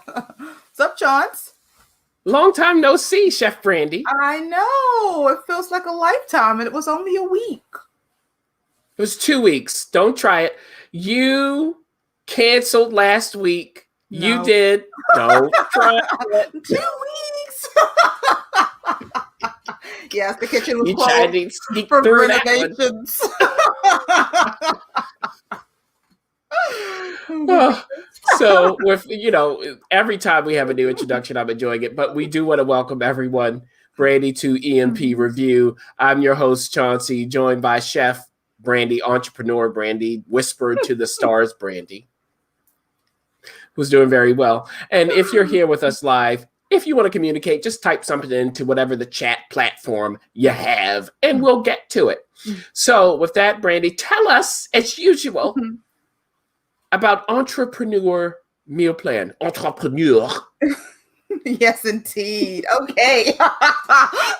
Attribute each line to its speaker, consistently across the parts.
Speaker 1: What's up, Chance?
Speaker 2: Long time no see, Chef Brandy.
Speaker 1: I know. It feels like a lifetime, and it was only a week.
Speaker 2: It was 2 weeks. Don't try it. You canceled last week. You
Speaker 1: No.
Speaker 2: did. Don't try it.
Speaker 1: 2 weeks. Yes, the kitchen was
Speaker 2: You tried
Speaker 1: closed
Speaker 2: to sneak
Speaker 1: for
Speaker 2: through that one.
Speaker 1: renovations.
Speaker 2: Oh, so with every time we have a new introduction, I'm enjoying it. But we do want to welcome everyone, Brandy, to EMP Review. I'm your host, Chauncey, joined by Chef Brandy, entrepreneur Brandy, whispered to the stars Brandy, who's doing very well. And if you're here with us live, if you want to communicate, just type something into whatever the chat platform you have, and we'll get to it. So with that, Brandy, tell us, as usual, about entrepreneur meal plan. Entrepreneur.
Speaker 1: Yes, indeed. Okay.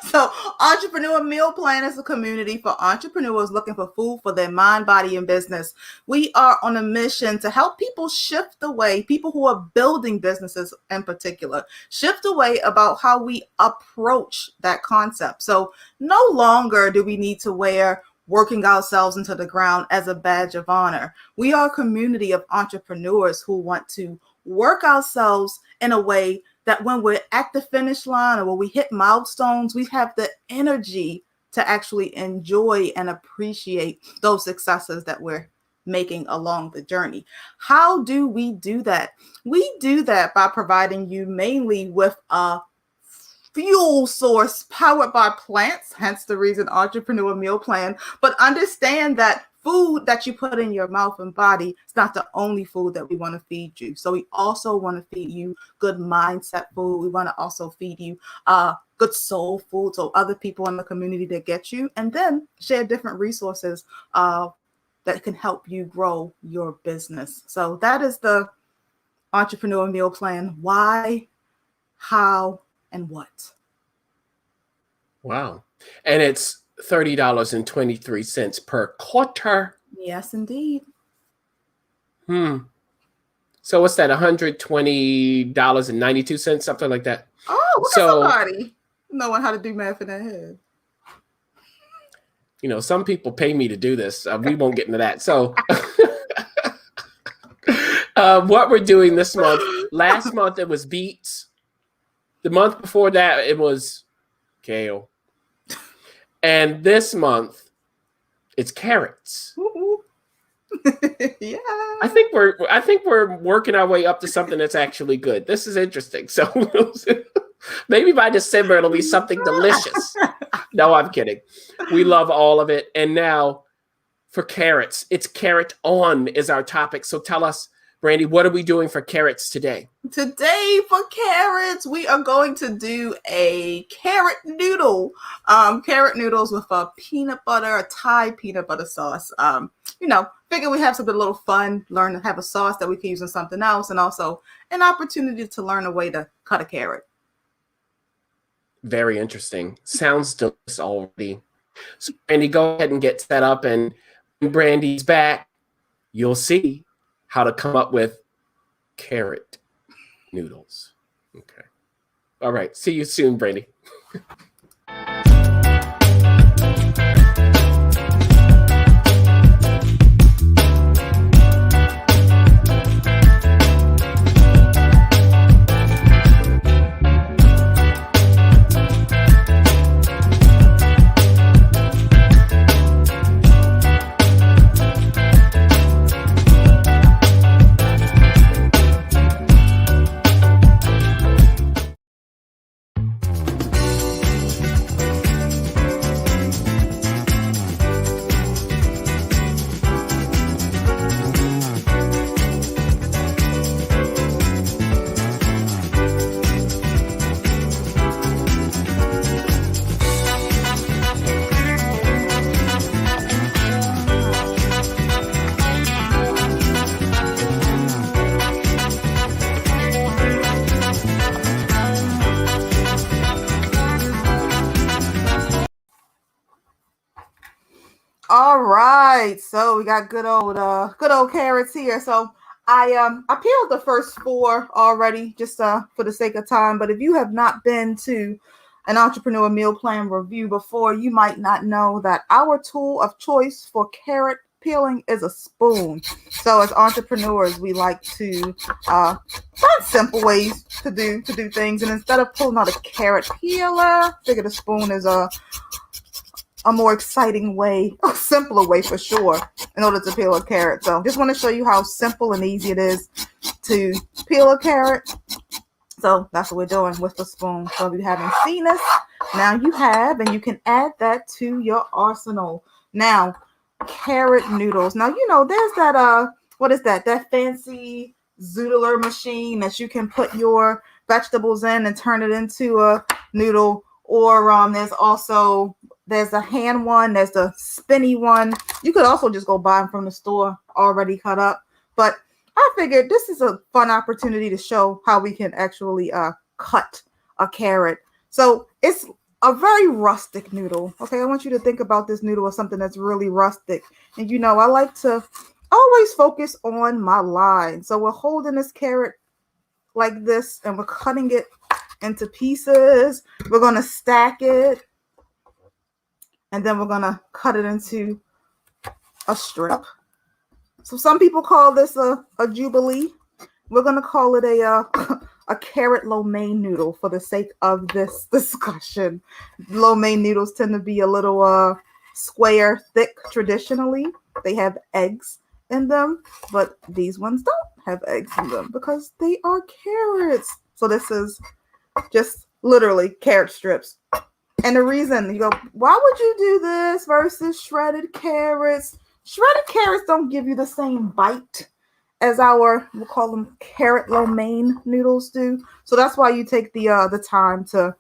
Speaker 1: So, Entrepreneur Meal Plan is a community for entrepreneurs looking for food for their mind, body, and business. We are on a mission to help people shift away, people who are building businesses in particular, shift away about how we approach that concept. So, no longer do we need to wear working ourselves into the ground as a badge of honor. We are a community of entrepreneurs who want to work ourselves in a way that when we're at the finish line or when we hit milestones, we have the energy to actually enjoy and appreciate those successes that we're making along the journey. How do we do that? We do that by providing you mainly with a fuel source powered by plants, hence the reason Entrepreneur Meal Plan. But understand that food that you put in your mouth and body is not the only food that we want to feed you. So we also want to feed you good mindset food. We want to also feed you good soul food, so other people in the community that get you, and then share different resources that can help you grow your business. So that is the Entrepreneur Meal Plan. Why, how, and what?
Speaker 2: Wow. And it's $30.23 per quarter.
Speaker 1: Yes, indeed.
Speaker 2: So what's that? $120.92, something like that.
Speaker 1: Oh, look at somebody knowing how to do math in their head.
Speaker 2: Some people pay me to do this. We won't get into that. So what we're doing this month, last month it was beets. The month before that it was kale. And this month, it's carrots.
Speaker 1: Yeah.
Speaker 2: I think we're working our way up to something that's actually good. This is interesting. So maybe by December it'll be something delicious. No, I'm kidding. We love all of it. And now for carrots, it's carrot on is our topic. So tell us, Brandy, what are we doing for carrots today?
Speaker 1: Today for carrots, we are going to do a carrot noodle. Carrot noodles with a peanut butter, a Thai peanut butter sauce. Figure we have something a little fun, learn to have a sauce that we can use in something else, and also an opportunity to learn a way to cut a carrot.
Speaker 2: Very interesting. Sounds delicious already. So Brandy, go ahead and get set up, and when Brandy's back, you'll see how to come up with carrot noodles. Okay. All right. See you soon, Brandy.
Speaker 1: All right, so we got good old carrots here. So I peeled the first 4 already, just for the sake of time. But if you have not been to an entrepreneur meal plan review before, you might not know that our tool of choice for carrot peeling is a spoon. So as entrepreneurs, we like to find simple ways to do things. And instead of pulling out a carrot peeler, I figure the spoon is a more exciting way, a simpler way for sure, in order to peel a carrot. So just want to show you how simple and easy it is to peel a carrot. So that's what we're doing with the spoon. So if you haven't seen this, now you have, and you can add that to your arsenal. Now, carrot noodles. Now, there's that, what is that? That fancy zoodler machine that you can put your vegetables in and turn it into a noodle. Or there's a hand one, there's the spinny one. You could also just go buy them from the store already cut up. But I figured this is a fun opportunity to show how we can actually cut a carrot. So it's a very rustic noodle. Okay, I want you to think about this noodle as something that's really rustic. And I like to always focus on my line. So we're holding this carrot like this and we're cutting it into pieces. We're going to stack it. And then we're going to cut it into a strip. So some people call this a jubilee. We're going to call it a carrot lo mein noodle for the sake of this discussion. Lo mein noodles tend to be a little square, thick traditionally. They have eggs in them, but these ones don't have eggs in them because they are carrots. So this is just literally carrot strips. And the reason, you go, why would you do this versus shredded carrots? Shredded carrots don't give you the same bite as we'll call them carrot lo mein noodles do. So that's why you take the time to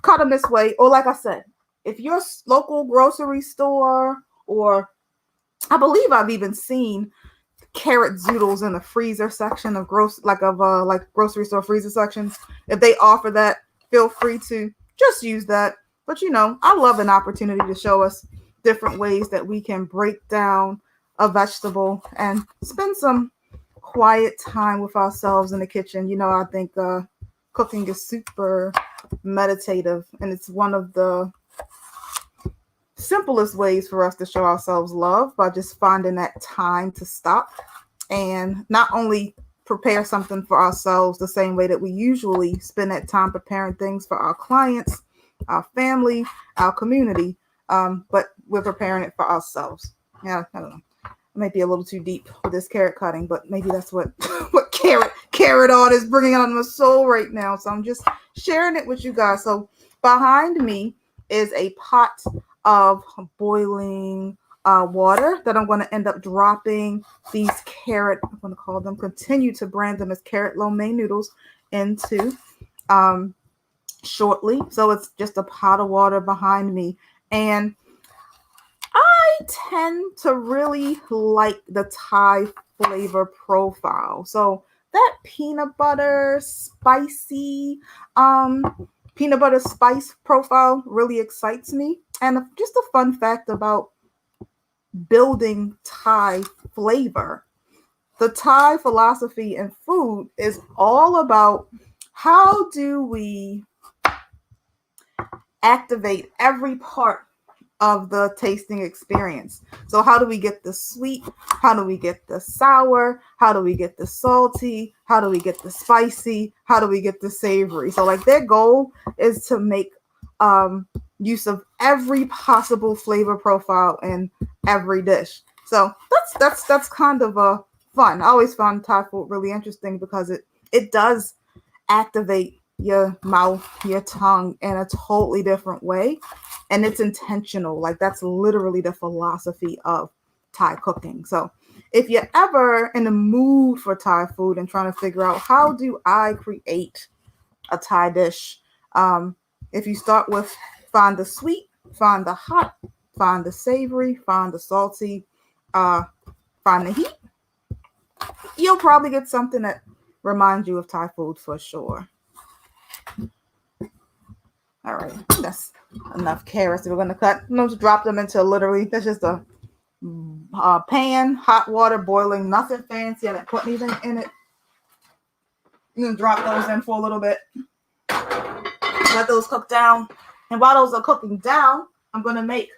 Speaker 1: cut them this way. Or like I said, if your local grocery store, or I believe I've even seen carrot zoodles in the freezer section of grocery store freezer sections. If they offer that, feel free to just use that. But I love an opportunity to show us different ways that we can break down a vegetable and spend some quiet time with ourselves in the kitchen. I think cooking is super meditative, and it's one of the simplest ways for us to show ourselves love, by just finding that time to stop and not only prepare something for ourselves the same way that we usually spend that time preparing things for our clients, our family, our community, but we're preparing it for ourselves. Yeah, I don't know. It might be a little too deep with this carrot cutting, but maybe that's what carrot art is bringing out of my soul right now. So I'm just sharing it with you guys. So behind me is a pot of boiling water that I'm going to end up dropping these continue to brand them as carrot lo mein noodles into shortly. So it's just a pot of water behind me. And I tend to really like the Thai flavor profile. So that peanut butter spice profile really excites me. And just a fun fact about building Thai flavor. The Thai philosophy in food is all about how do we activate every part of the tasting experience. So how do we get the sweet? How do we get the sour? How do we get the salty? How do we get the spicy? How do we get the savory? So their goal is to make use of every possible flavor profile in every dish. So that's kind of fun. I always found Thai food really interesting because it does activate your mouth, your tongue in a totally different way. And it's intentional. That's literally the philosophy of Thai cooking. So if you're ever in the mood for Thai food and trying to figure out how do I create a Thai dish, if you start with find the sweet, find the hot, find the savory, find the salty, find the heat, you'll probably get something that reminds you of Thai food for sure. All right, that's enough carrots that we're going to cut. I'm going to drop them into that's just a pan, hot water boiling, nothing fancy. I didn't put anything in it. You can drop those in for a little bit. Let those cook down. And while those are cooking down, I'm going to make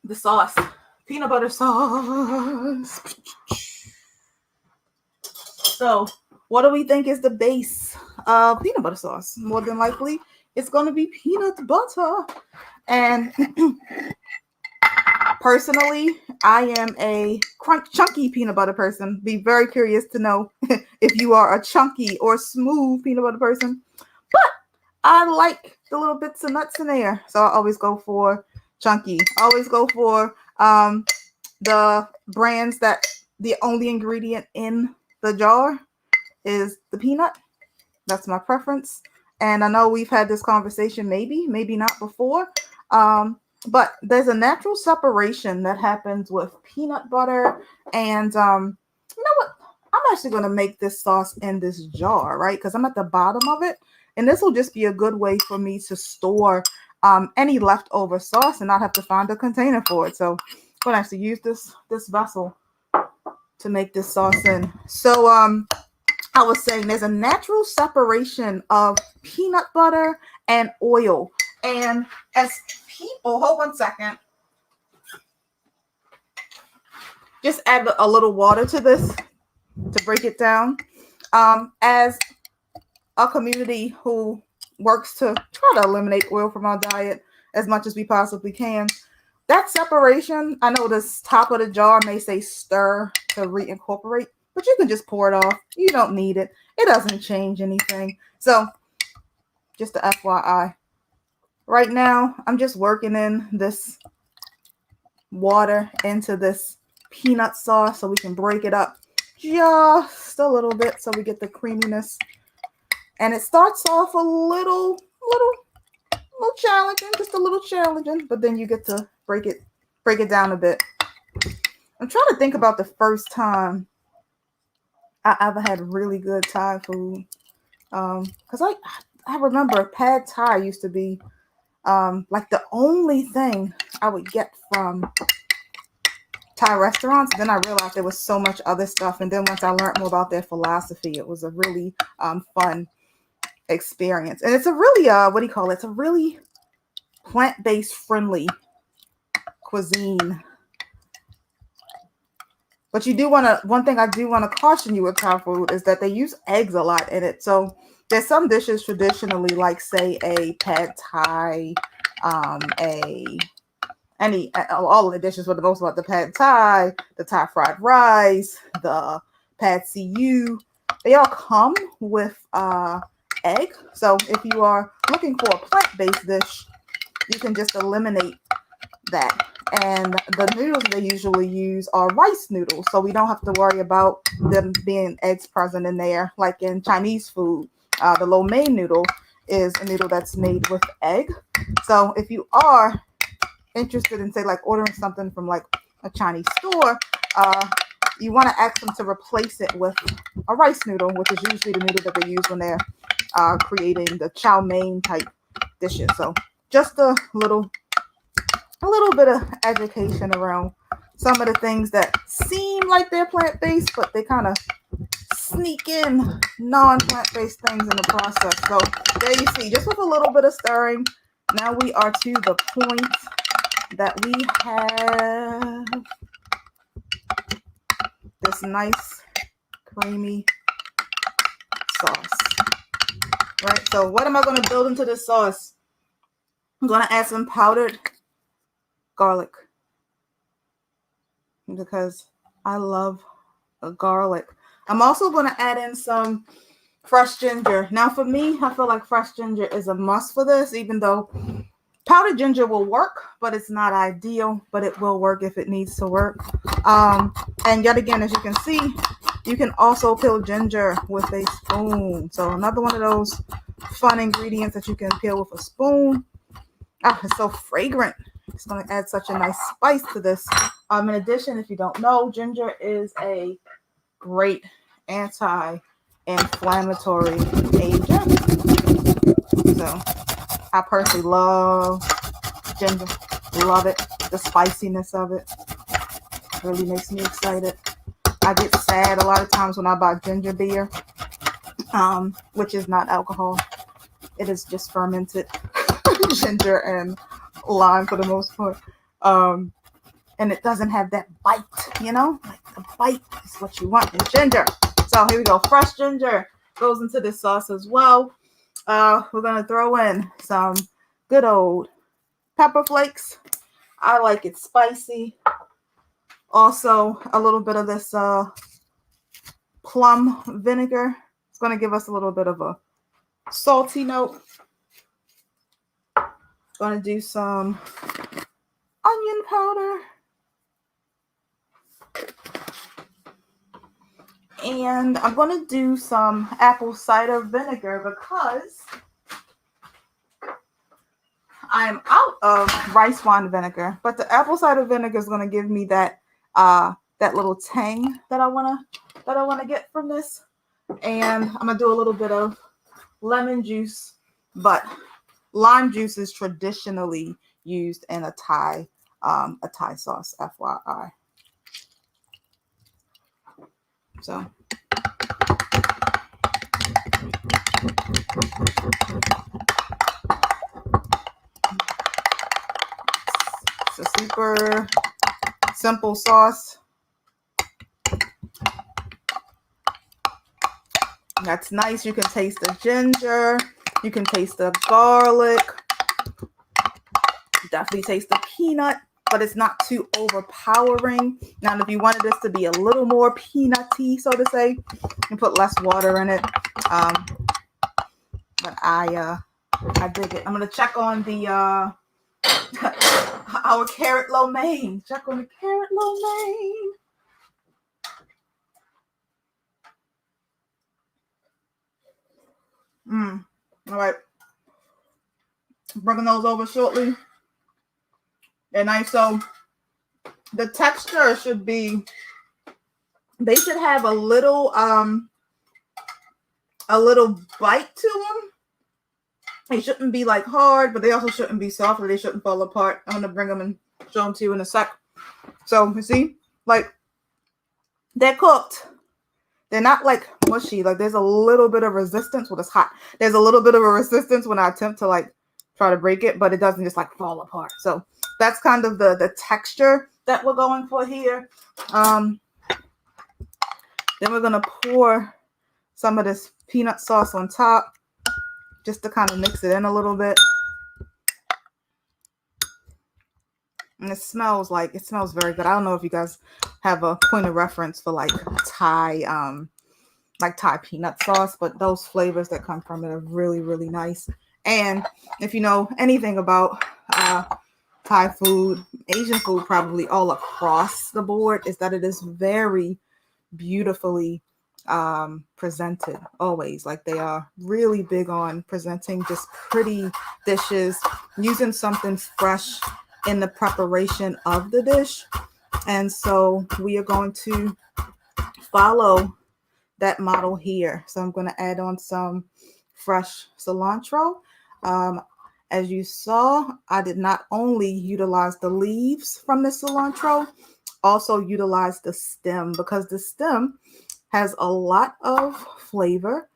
Speaker 1: the sauce. Peanut butter sauce. So, what do we think is the base of peanut butter sauce? More than likely, it's going to be peanut butter. And personally, I am a chunky peanut butter person. Be very curious to know if you are a chunky or smooth peanut butter person. But I like the little bits of nuts in there. So I always go for chunky. I always go for the brands that the only ingredient in the jar is the peanut. That's my preference. And I know we've had this conversation maybe not before. But there's a natural separation that happens with peanut butter. And you know what? I'm actually going to make this sauce in this jar, right? Because I'm at the bottom of it. And this will just be a good way for me to store any leftover sauce and not have to find a container for it. So I'm going to actually use this vessel to make this sauce in. So I was saying there's a natural separation of peanut butter and oil. And as people, hold 1 second. Just add a little water to this to break it down. As a community who works to try to eliminate oil from our diet as much as we possibly can, that separation, I know this top of the jar may say stir to reincorporate, but you can just pour it off. You don't need it. It doesn't change anything. So just a FYI. Right now, I'm just working in this water into this peanut sauce so we can break it up just a little bit so we get the creaminess. And it starts off a little challenging, just a little challenging, but then you get to break it down a bit. I'm trying to think about the first time I ever had really good Thai food. Because I remember pad Thai used to be like the only thing I would get from Thai restaurants. Then I realized there was so much other stuff. And then once I learned more about their philosophy, it was a really fun experience. And it's a really, it's a really plant-based friendly cuisine. But you do want to, one thing I do want to caution you with Thai food is that they use eggs a lot in it. So there's some dishes traditionally, like say a pad Thai, all of the dishes for the most part, the pad Thai, the Thai fried rice, the pad see ew, they all come with egg. So if you are looking for a plant-based dish, you can just eliminate that. And the noodles they usually use are rice noodles, so we don't have to worry about them being eggs present in there. Like in Chinese food, the lo mein noodle is a noodle that's made with egg. So if you are interested in, say, like ordering something from like a Chinese store, you want to ask them to replace it with a rice noodle, which is usually the noodle that they use when they're creating the chow mein type dishes. So just a little bit of education around some of the things that seem like they're plant-based, but they kind of sneak in non-plant-based things in the process. So there you see, just with a little bit of stirring, now we are to the point that we have this nice creamy sauce. Right, so what am I going to build into this sauce? I'm going to add some powdered garlic because I love garlic. I'm also going to add in some fresh ginger. Now for me, I feel like fresh ginger is a must for this, even though powdered ginger will work, but it's not ideal, but it will work if it needs to work. And yet again, as you can see, you can also peel ginger with a spoon. So another one of those fun ingredients that you can peel with a spoon. It's so fragrant. It's going to add such a nice spice to this. In addition, if you don't know, ginger is a great anti-inflammatory agent. So I personally love ginger. Love it. The spiciness of it. really makes me excited. I get sad a lot of times when I buy ginger beer, which is not alcohol. It is just fermented ginger and lime for the most part. And it doesn't have that bite, you know? Like the bite is what you want in ginger. So here we go. Fresh ginger goes into this sauce as well. We're going to throw in some good old pepper flakes. I like it spicy. Also, a little bit of this plum vinegar. It's going to give us a little bit of a salty note. Going to do some onion powder. And I'm going to do some apple cider vinegar because I'm out of rice wine vinegar. But the apple cider vinegar is going to give me that that little tang that I want to get from this. And I'm going to do a little bit of lemon juice, but lime juice is traditionally used in a Thai sauce, FYI. So it's a super simple sauce. That's nice. You can taste the ginger. You can taste the garlic. Definitely taste the peanut, but it's not too overpowering. Now, if you wanted this to be a little more peanutty, so to say, you can put less water in it. But I dig it. I'm gonna check on the our carrot lo mein. Check on the carrot lo mein. All right. Bringing those over shortly. They're nice. So the texture should be, they should have a little bite to them. They shouldn't be like hard, but they also shouldn't be soft, or they shouldn't fall apart. I'm gonna bring them and show them to you in a sec. So you see, like, they're cooked. They're not like mushy. Like, there's a little bit of resistance when it's hot. There's a little bit of a resistance when I attempt to like try to break it, but it doesn't just like fall apart. So that's kind of the texture that we're going for here. Then we're gonna pour some of this peanut sauce on top, just to kind of mix it in a little bit. And it smells very good. I don't know if you guys have a point of reference for like Thai peanut sauce, but those flavors that come from it are really, really nice. And if you know anything about Thai food, Asian food, probably all across the board, is that it is very beautifully presented always. Like, they are really big on presenting just pretty dishes, using something fresh in the preparation of the dish. And so we are going to follow that model here. So I'm going to add on some fresh cilantro. As you saw, I did not only utilize the leaves from the cilantro, also utilize the stem, because the stem has a lot of flavor,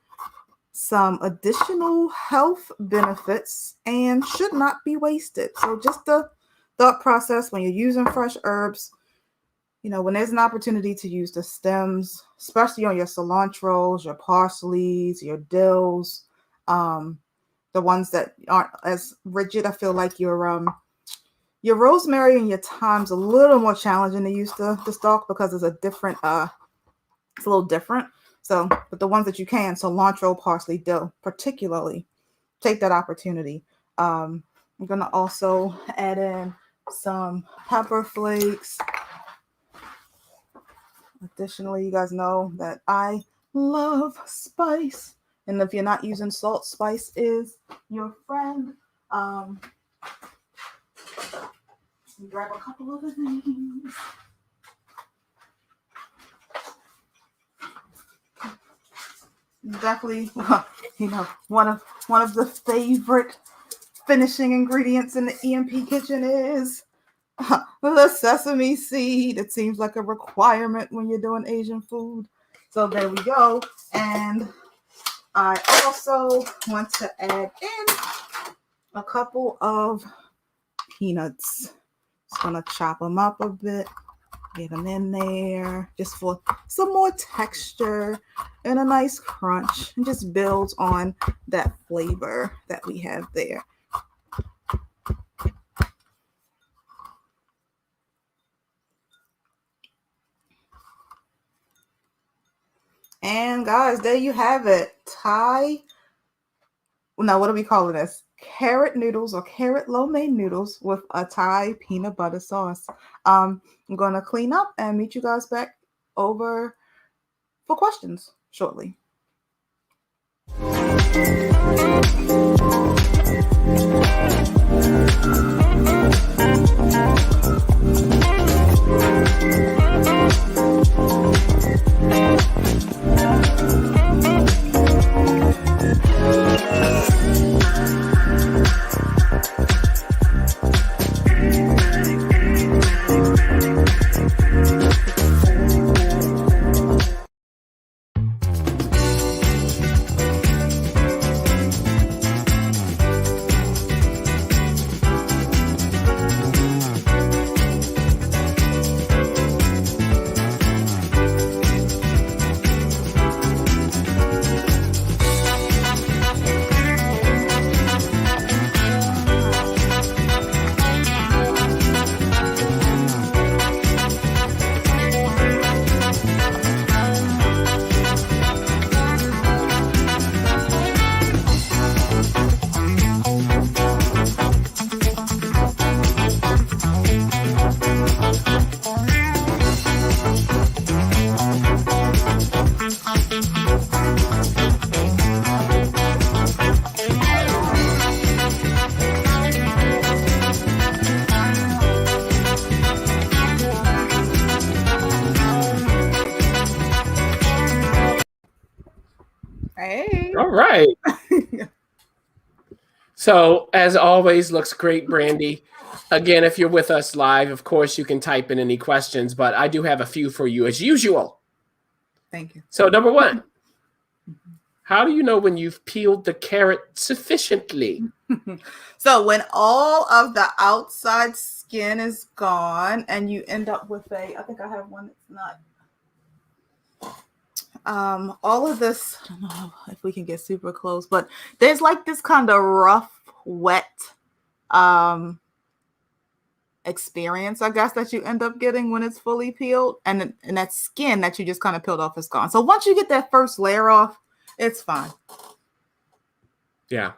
Speaker 1: some additional health benefits, and should not be wasted. So just the thought process when you're using fresh herbs, you know, when there's an opportunity to use the stems, especially on your cilantros, your parsleys, your dills, the ones that aren't as rigid. I feel like your rosemary and your thyme's a little more challenging to use the stalk, because it's a different, it's a little different. So, but the ones that you can, cilantro, parsley, dill, particularly, take that opportunity. I'm gonna also add in some pepper flakes. Additionally, you guys know that I love spice. And if you're not using salt, spice is your friend. Grab a couple of the things. Definitely, you know, one of the favorite finishing ingredients in the EMP kitchen is The sesame seed. It seems like a requirement when you're doing Asian food. So there we go. And I also want to add in a couple of peanuts. Just gonna chop them up a bit, get them in there just for some more texture and a nice crunch, and just builds on that flavor that we have there. And guys, there you have it. Now what are we calling this? Carrot noodles or carrot lo mein noodles with a Thai peanut butter sauce. I'm gonna clean up and meet you guys back over for questions shortly. Hey.
Speaker 2: All right. So, as always, looks great, Brandy. Again, if you're with us live, of course, you can type in any questions, but I do have a few for you as usual.
Speaker 1: Thank you.
Speaker 2: So, number one, how do you know when you've peeled the carrot sufficiently?
Speaker 1: So when all of the outside skin is gone and you end up with I think I have one that's not. All of this, I don't know if we can get super close, but there's like this kind of rough, wet experience, I guess, that you end up getting when it's fully peeled, and that skin that you just kind of peeled off is gone. So once you get that first layer off, it's fine.
Speaker 2: Yeah.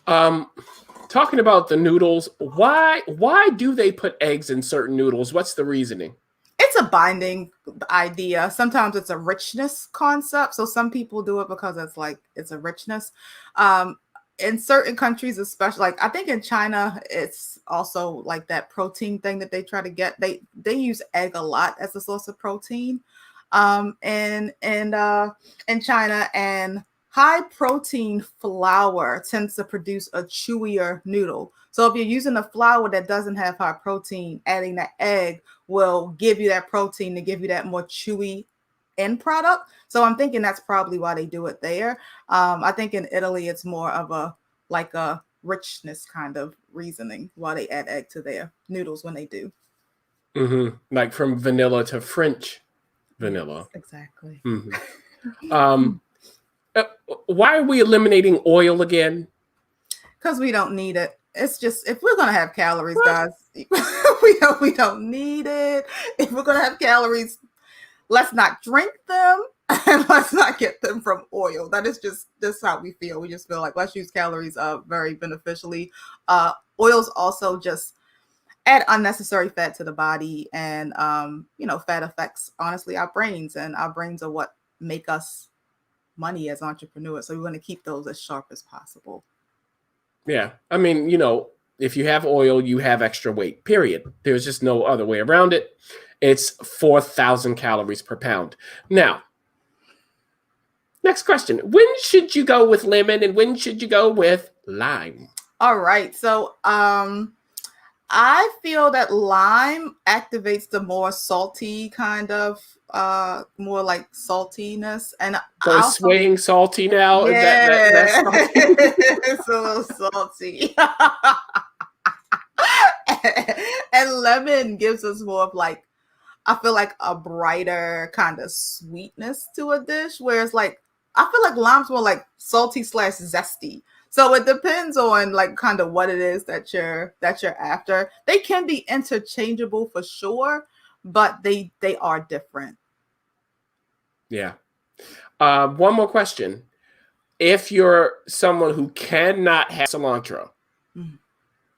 Speaker 2: Talking about the noodles, why do they put eggs in certain noodles? What's the reasoning?
Speaker 1: It's a binding idea. Sometimes it's a richness concept. So some people do it because it's a richness. In certain countries, especially, like I think in China, it's also like that protein thing that they try to get. They use egg a lot as a source of protein. In China, and high protein flour tends to produce a chewier noodle. So if you're using a flour that doesn't have high protein, adding that egg will give you that protein to give you that more chewy end product. So I'm thinking that's probably why they do it there. I think in Italy, it's more of a richness kind of reasoning why they add egg to their noodles when they do.
Speaker 2: Mm-hmm. Like from vanilla to French vanilla.
Speaker 1: Yes, exactly.
Speaker 2: Mm-hmm. Why are we eliminating oil again?
Speaker 1: Because we don't need it. It's just, if we're gonna have calories, guys, we don't need it. If we're gonna have calories, let's not drink them and let's not get them from oil. That is just how we feel. We just feel like let's use calories very beneficially. Oils also just add unnecessary fat to the body, and fat affects honestly our brains, and our brains are what make us money as entrepreneurs. So we want to keep those as sharp as possible.
Speaker 2: Yeah. I mean, if you have oil, you have extra weight, period. There's just no other way around it. It's 4,000 calories per pound. Now, next question. When should you go with lemon and when should you go with lime?
Speaker 1: All right. So I feel that lime activates the more salty kind of, more like saltiness, and
Speaker 2: So
Speaker 1: I
Speaker 2: is
Speaker 1: also,
Speaker 2: swaying salty now? Is that's
Speaker 1: yeah,
Speaker 2: salty?
Speaker 1: it's a little salty. And lemon gives us more of like, I feel like a brighter kind of sweetness to a dish, whereas like I feel like lime's more like salty slash zesty. So it depends on like kind of what it is that you're after. They can be interchangeable for sure, but they are different.
Speaker 2: Yeah. One more question. If you're someone who cannot have cilantro,
Speaker 1: Mm.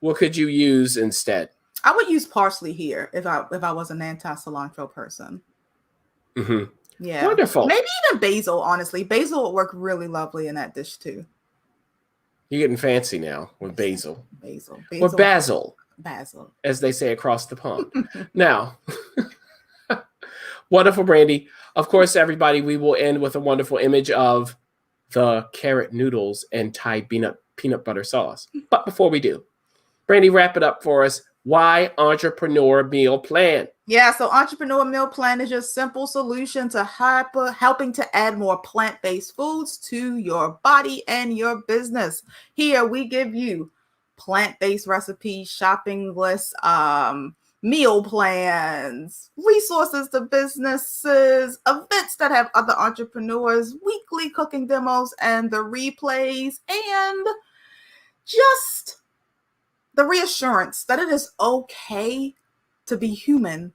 Speaker 2: what could you use instead?
Speaker 1: I would use parsley here if I was an anti cilantro person.
Speaker 2: Hmm.
Speaker 1: Yeah,
Speaker 2: Wonderful.
Speaker 1: maybe even basil. Honestly, basil would work really lovely in that dish too.
Speaker 2: You're getting fancy now with
Speaker 1: Yes,
Speaker 2: basil. Or
Speaker 1: basil,
Speaker 2: basil,
Speaker 1: basil.
Speaker 2: as they say across the pond. Now, wonderful, Brandy. Of course, everybody, we will end with a wonderful image of the carrot noodles and Thai peanut butter sauce. But before we do, Brandy, wrap it up for us. Why entrepreneur meal plan?
Speaker 1: Yeah, so Entrepreneur Meal Plan is your simple solution to helping to add more plant-based foods to your body and your business. Here we give you plant-based recipes, shopping lists, meal plans, resources to businesses, events that have other entrepreneurs, weekly cooking demos and the replays, and just the reassurance that it is okay to be human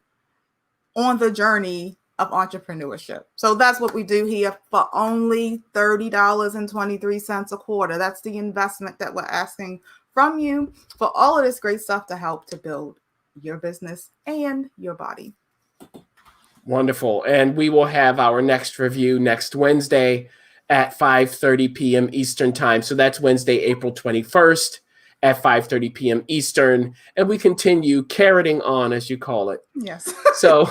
Speaker 1: on the journey of entrepreneurship. So that's what we do here for only $30.23 a quarter. That's the investment that we're asking from you for all of this great stuff to help to build your business and your body.
Speaker 2: Wonderful. And we will have our next review next Wednesday at 5:30 p.m. Eastern Time. So that's Wednesday, April 21st at 5:30 p.m. Eastern. And we continue carroting on, as you call it.
Speaker 1: Yes.
Speaker 2: So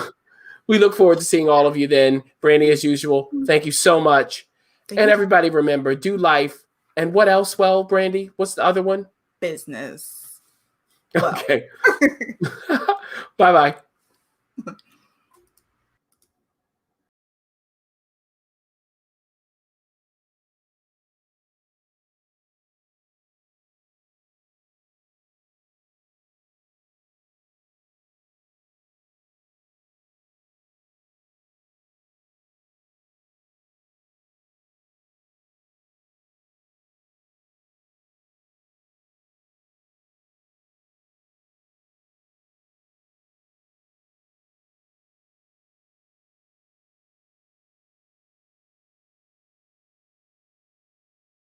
Speaker 2: we look forward to seeing all of you then. Brandy, as usual, thank you so much. And everybody remember, do life. And what else? Well, Brandy, what's the other one?
Speaker 1: Business.
Speaker 2: Okay. Bye-bye.